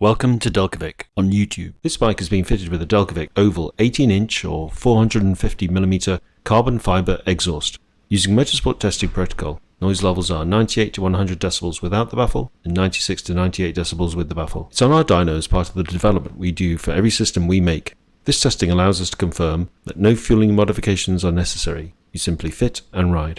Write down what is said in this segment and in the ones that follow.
Welcome to Delkevic on YouTube. This bike has been fitted with a Delkevic oval 18-inch or 450mm carbon fibre exhaust. Using motorsport testing protocol, noise levels are 98 to 100 decibels without the baffle and 96 to 98 decibels with the baffle. It's on our dyno as part of the development we do for every system we make. This testing allows us to confirm that no fueling modifications are necessary. You simply fit and ride.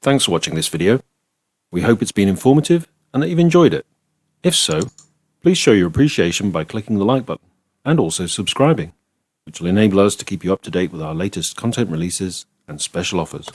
Thanks for watching this video. We hope it's been informative and that you've enjoyed it. If so, please show your appreciation by clicking the like button and also subscribing, which will enable us to keep you up to date with our latest content releases and special offers.